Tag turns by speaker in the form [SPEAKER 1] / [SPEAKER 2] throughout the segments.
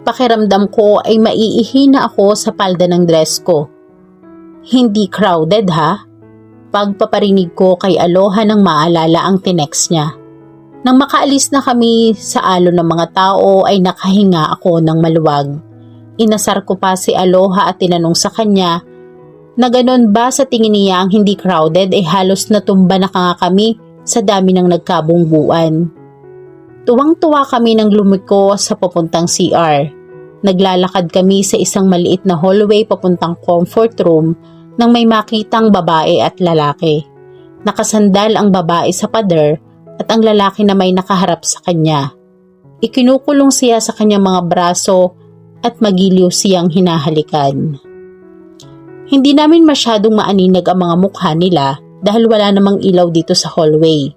[SPEAKER 1] Pakiramdam ko ay maiihi na ako sa palda ng dress ko. Hindi crowded ha? Pagpaparinig ko kay Aloha nang maalala ang tinext niya. Nang makaalis na kami sa alon ng mga tao ay nakahinga ako ng maluwag. Inasar ko pa si Aloha at tinanong sa kanya na ganon ba sa tingin niya ang hindi crowded ay halos natumba na nga kami sa dami ng nagkabungguan. Tuwang-tuwa kami nang lumiko sa papuntang CR. Naglalakad kami sa isang maliit na hallway papuntang comfort room nang may makitang babae at lalaki. Nakasandal ang babae sa pader at ang lalaki na may nakaharap sa kanya. Ikinukulong siya sa kanyang mga braso at magiliw siyang hinahalikan. Hindi namin masyadong maaninag ang mga mukha nila dahil wala namang ilaw dito sa hallway.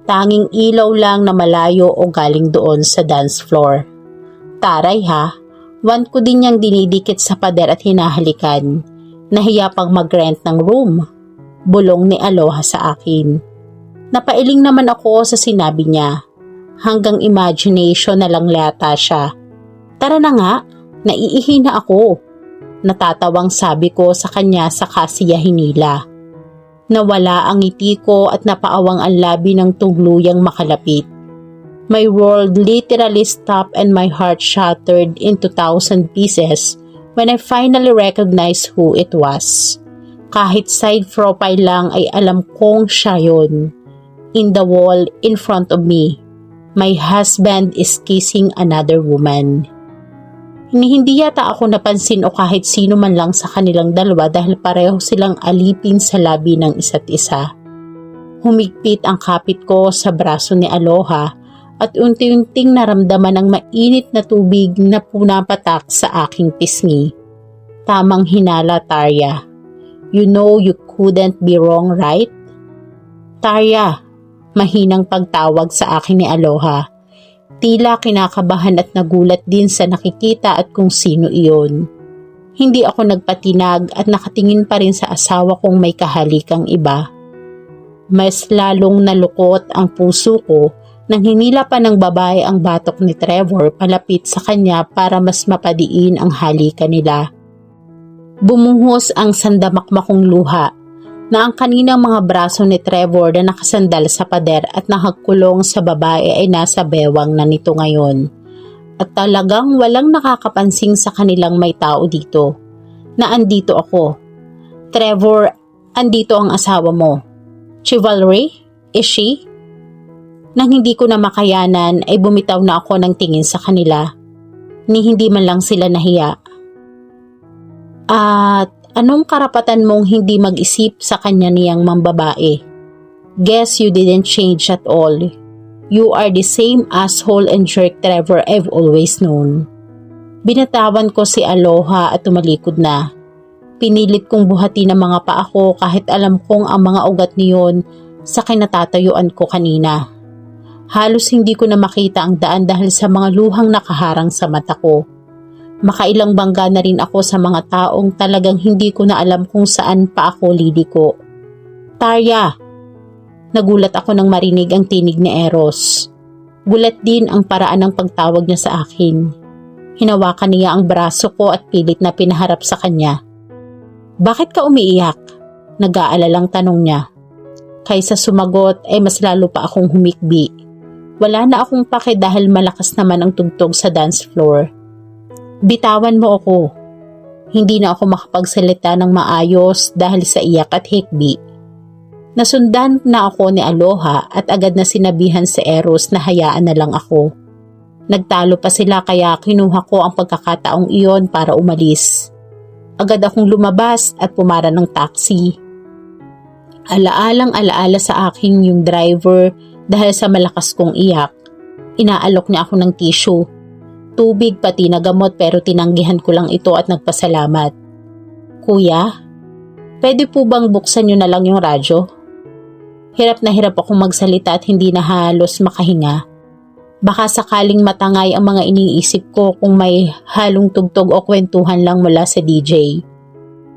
[SPEAKER 1] Tanging ilaw lang na malayo o galing doon sa dance floor. Taray ha, want ko din niyang dinidikit sa pader at hinahalikan. Nahiya pang mag-rent ng room. Bulong ni Aloha sa akin. Napailing naman ako sa sinabi niya. Hanggang imagination na lang yata siya. Tara na nga, naiihi na ako. Natatawang sabi ko sa kanya sa siya hinila. Nawala ang ngiti ko at napaawang ang labi ng tugluyang makalapit. My world literally stopped and my heart shattered into 1,000 pieces when I finally recognized who it was. Kahit side profile lang ay alam kong siya yun. In the wall in front of me, my husband is kissing another woman. Hindi yata ako napansin o kahit sino man lang sa kanilang dalawa dahil pareho silang alipin sa labi ng isa't isa. Humigpit ang kapit ko sa braso ni Aloha at unti-unting naramdaman ang mainit na tubig na punapatak sa aking pisngi. Tamang hinala, Tarya. You know you couldn't be wrong, right? Tarya, mahinang pagtawag sa akin ni Aloha. Tila kinakabahan at nagulat din sa nakikita at kung sino iyon. Hindi ako nagpatinag at nakatingin pa rin sa asawa kong may kahalikang iba. Mas lalong nalukot ang puso ko nang hinila pa ng babae ang batok ni Trevor palapit sa kanya para mas mapadiin ang halikan nila. Bumuhos ang sandamakmakong luha na ang kaninang mga braso ni Trevor na nakasandal sa pader at nakagkulong sa babae ay nasa bewang na nito ngayon. At talagang walang nakakapansing sa kanilang may tao dito. Na andito ako. Trevor, andito ang asawa mo. Chivalry? Is she? Nang hindi ko na makayanan ay bumitaw na ako ng tingin sa kanila. Ni hindi man lang sila nahiya. At anong karapatan mong hindi mag-isip sa kanya niyang mambabae? Guess you didn't change at all. You are the same asshole and jerk Trevor I've always known. Binatawan ko si Aloha at tumalikod na. Pinilit kong buhati ng mga paa ko kahit alam kong ang mga ugat niyon sa kinatatayuan ko kanina. Halos hindi ko na makita ang daan dahil sa mga luhang nakaharang sa mata ko. Makailang bangga na rin ako sa mga taong talagang hindi ko na alam kung saan pa ako liliko. Tarya! Nagulat ako nang marinig ang tinig ni Eros. Gulat din ang paraan ng pagtawag niya sa akin. Hinawakan niya ang braso ko at pilit na pinaharap sa kanya. Bakit ka umiiyak? Nag-aalalang tanong niya. Kaysa sumagot ay mas lalo pa akong humikbi. Wala na akong pake dahil malakas naman ang tugtog sa dance floor. Bitawan mo ako. Hindi na ako makapagsalita ng maayos dahil sa iyak at hikbi. Nasundan na ako ni Aloha at agad na sinabihan si Eros na hayaan na lang ako. Nagtalo pa sila kaya kinuha ko ang pagkakataong iyon para umalis. Agad akong lumabas at pumara ng taxi. Alaalang-alaala sa akin yung driver dahil sa malakas kong iyak. Inaalok niya ako ng tissue. Tubig pati na gamot pero tinanggihan ko lang ito at nagpasalamat. Kuya, pwede po bang buksan niyo na lang yung radyo? Hirap na hirap akong magsalita at hindi na halos makahinga. Baka sakaling matangay ang mga iniisip ko kung may halong tugtog o kwentuhan lang mula sa DJ.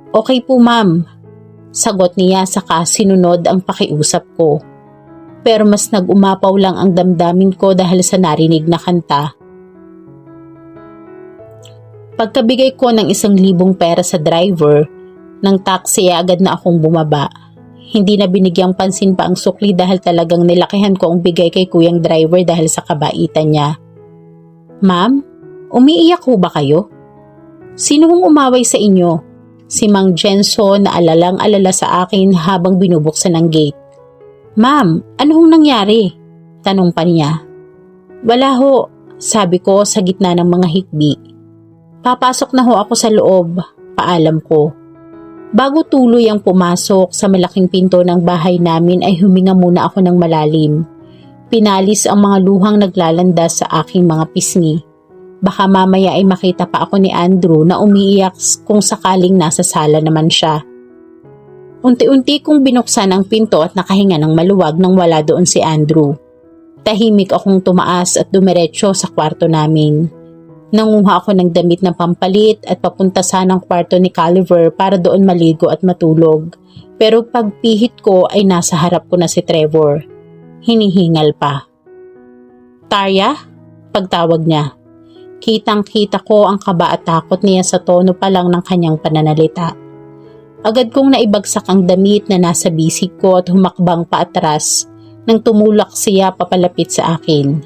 [SPEAKER 1] Okay po ma'am, sagot niya saka sinunod ang pakiusap ko. Pero mas nag-umapaw lang ang damdamin ko dahil sa narinig na kanta. Pagkabigay ko ng 1,000 pera sa driver ng taxi agad na akong bumaba. Hindi na binigyang pansin pa ang sukli dahil talagang nilakihan ko ang bigay kay kuyang driver dahil sa kabaitan niya. Ma'am, umiiyak ho ba kayo? Sino hong umaway sa inyo? Si Mang Jenso na alalang-alala sa akin habang binubuksan ang gate. Ma'am, ano hong nangyari? Tanong pa niya. Wala ho, sabi ko sa gitna ng mga hikbi. Papasok na ho ako sa loob, paalam ko. Bago tuloy ang pumasok sa malaking pinto ng bahay namin ay huminga muna ako ng malalim. Pinalis ang mga luhang naglalandas sa aking mga pisngi. Baka mamaya ay makita pa ako ni Andrew na umiiyak kung sakaling nasa sala naman siya. Unti-unti kong binuksan ang pinto at nakahinga ng maluwag nang wala doon si Andrew. Tahimik akong tumaas at dumiretso sa kwarto namin. Nanguha ako ng damit na pampalit at papunta sana ng kwarto ni Oliver para doon maligo at matulog. Pero pagpihit ko ay nasa harap ko na si Trevor. Hinihingal pa. Tarya? Pagtawag niya. Kitang-kita ko ang kaba at takot niya sa tono pa lang ng kanyang pananalita. Agad kong naibagsak ang damit na nasa bisig ko at humakbang paatras nang tumulak siya papalapit sa akin.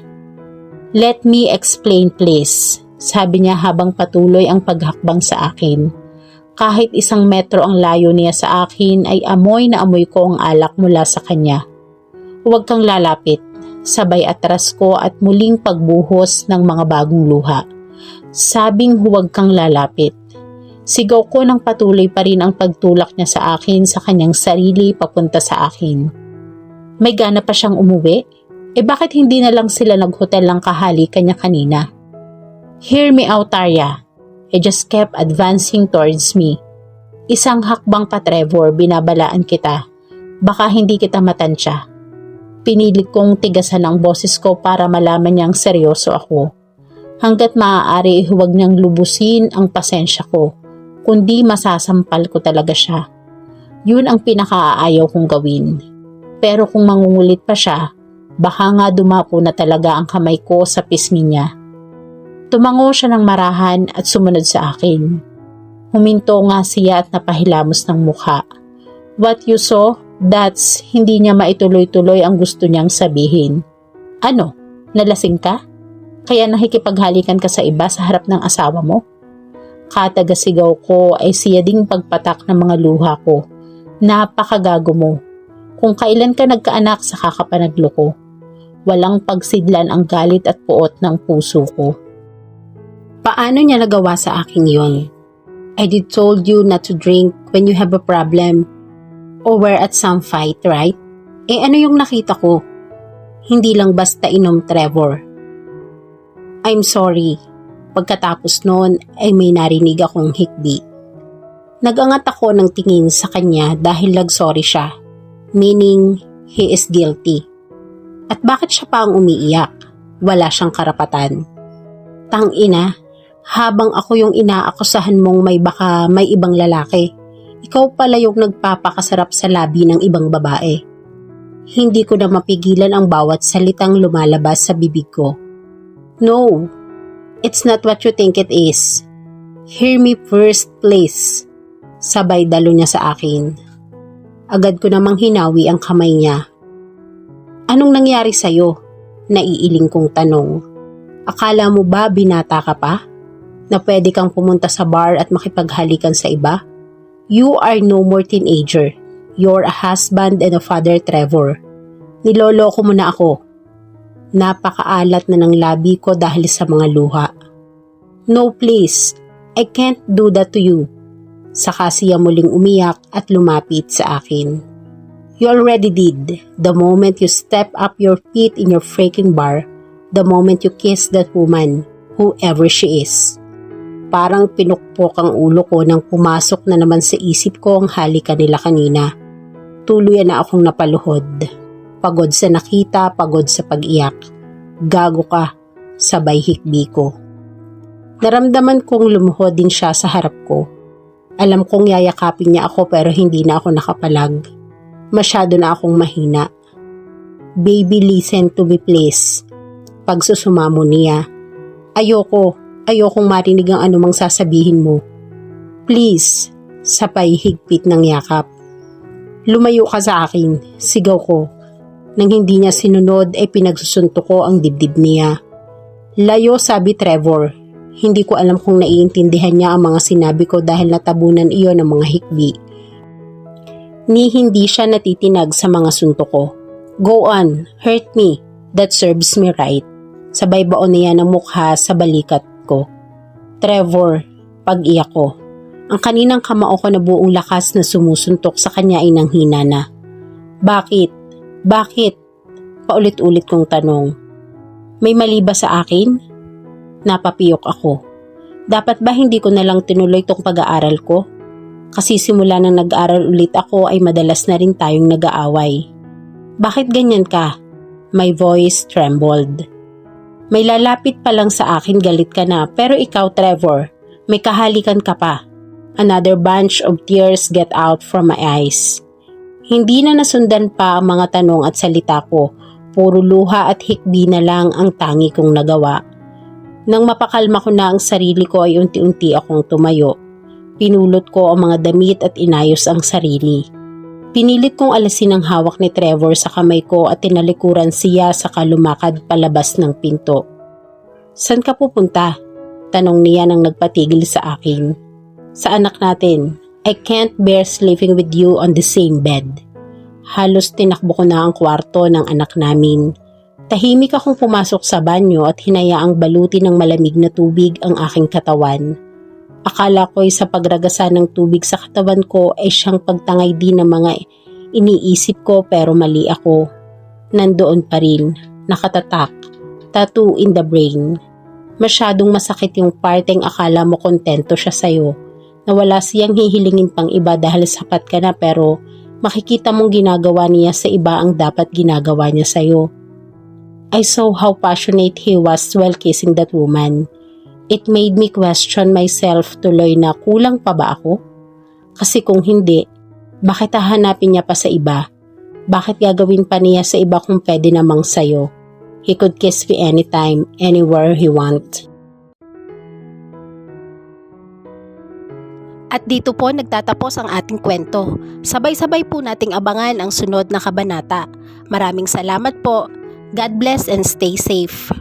[SPEAKER 1] Let me explain please. Sabi niya habang patuloy ang paghakbang sa akin. Kahit 1 metro ang layo niya sa akin ay amoy na amoy ko ang alak mula sa kanya. Huwag kang lalapit, sabay atras ko at muling pagbuhos ng mga bagong luha. Sabing huwag kang lalapit. Sigaw ko nang patuloy pa rin ang pagtulak niya sa akin sa kanyang sarili papunta sa akin. May gana pa siyang umuwi? Bakit hindi na lang sila naghotel ng kahalikan niya kanina? Hear me out, Tarya. He just kept advancing towards me. 1 hakbang pa, Trevor, binabalaan kita. Baka hindi kita matansya. Pinilit kong tigasan ang boses ko para malaman niyang seryoso ako. Hanggat maaari huwag niyang lubusin ang pasensya ko, kundi masasampal ko talaga siya. Yun ang pinakaaayaw kong gawin. Pero kung mangungulit pa siya, baka nga dumapo na talaga ang kamay ko sa pisngi niya. Tumango siya ng marahan at sumunod sa akin. Huminto nga siya at napahilamos ng mukha. What you saw, that's hindi niya maituloy-tuloy ang gusto niyang sabihin. Ano? Nalasing ka? Kaya nakikipaghalikan ka sa iba sa harap ng asawa mo? Katagasigaw ko ay siya ding pagpatak ng mga luha ko. Napakagago mo. Kung kailan ka nagkaanak sa kakapanaglo ko. Walang pagsidlan ang galit at puot ng puso ko. Paano niya nagawa sa akin yon? I did told you not to drink when you have a problem or were at some fight, right? Ano yung nakita ko? Hindi lang basta inom, Trevor. I'm sorry. Pagkatapos noon ay may narinig akong hikbi. Nagangat ako ng tingin sa kanya dahil nag-sorry siya, meaning he is guilty. At bakit siya pa ang umiiyak? Wala siyang karapatan. Tangina. Habang ako yung inaakusahan mong may ibang lalaki, ikaw pala yung nagpapakasarap sa labi ng ibang babae. Hindi ko na mapigilan ang bawat salitang lumalabas sa bibig ko. No, it's not what you think it is. Hear me first, please. Sabay dalo niya sa akin. Agad ko namang hinawi ang kamay niya. Anong nangyari sa'yo? Naiiling kong tanong. Akala mo ba binata ka pa? Na pwede kang pumunta sa bar at makipaghalikan sa iba? You are no more teenager. You're a husband and a father, Trevor. Niloloko mo na ako. Napakaalat na ng labi ko dahil sa mga luha. No, please. I can't do that to you. Saka siya muling umiyak at lumapit sa akin. You already did. The moment you step up your feet in your freaking bar, the moment you kiss that woman, whoever she is. Parang pinukpok ang ulo ko nang pumasok na naman sa isip ko ang halikan nila kanina. Tuluyan na akong napaluhod. Pagod sa nakita, pagod sa pag-iyak. Gago ka, sabay hikbi ko. Naramdaman kong lumuhod din siya sa harap ko. Alam kong yayakapin niya ako pero hindi na ako nakapalag. Masyado na akong mahina. Baby, listen to me please. Pagsusumamo niya. Ayoko. Ayokong marinig ang anumang sasabihin mo. Please, sabay higpit ng yakap. Lumayo ka sa akin, sigaw ko. Nang hindi niya sinunod ay pinagsusunto ko ang dibdib niya. Layo, sabi Trevor. Hindi ko alam kung naiintindihan niya ang mga sinabi ko dahil natabunan iyon ng mga hikbi. Ni hindi siya natitinag sa mga suntok ko. Go on, hurt me. That serves me right. Sabay baon niya ng mukha sa balikat ko. Trevor, pag-iyak ko. Ang kaninang kamao ko na buong lakas na sumusuntok sa kanya ay nanghina na. Bakit? Bakit? Paulit-ulit kong tanong. May mali ba sa akin? Napapiyok ako. Dapat ba hindi ko na lang tinuloy tong pag-aaral ko? Kasi simula nang nag-aaral ulit ako ay madalas na rin tayong nag-aaway. Bakit ganyan ka? My voice trembled. May lalapit pa lang sa akin, galit ka na, pero ikaw, Trevor, may kahalikan ka pa. Another bunch of tears get out from my eyes. Hindi na nasundan pa ang mga tanong at salita ko, puro luha at hikbi na lang ang tangi kong nagawa. Nang mapakalma ko na ang sarili ko ay unti-unti akong tumayo. Pinulot ko ang mga damit at inayos ang sarili. Pinilit kong alasin ang hawak ni Trevor sa kamay ko at tinalikuran siya sa kalumakad palabas ng pinto. San ka pupunta? Tanong niya nang nagpatigil sa akin. Sa anak natin. I can't bear sleeping with you on the same bed. Halos tinakbo ko na ang kwarto ng anak namin. Tahimik akong pumasok sa banyo at hinayaang balutin ng malamig na tubig ang aking katawan. Akala ko'y sa pagragasa ng tubig sa katawan ko ay siyang pagtangay din ng mga iniisip ko pero mali ako. Nandoon pa rin, nakatatak, tattoo in the brain. Masyadong masakit yung parteng akala mo kontento siya sa'yo. Na wala siyang hihilingin pang iba dahil sapat ka na pero makikita mong ginagawa niya sa iba ang dapat ginagawa niya sa'yo. I saw how passionate he was while kissing that woman. It made me question myself tuloy na kulang pa ba ako? Kasi kung hindi, bakit hahanapin niya pa sa iba? Bakit gagawin pa niya sa iba kung pwede namang sa'yo? He could kiss me anytime, anywhere he want.
[SPEAKER 2] At dito po nagtatapos ang ating kwento. Sabay-sabay po nating abangan ang sunod na kabanata. Maraming salamat po. God bless and stay safe.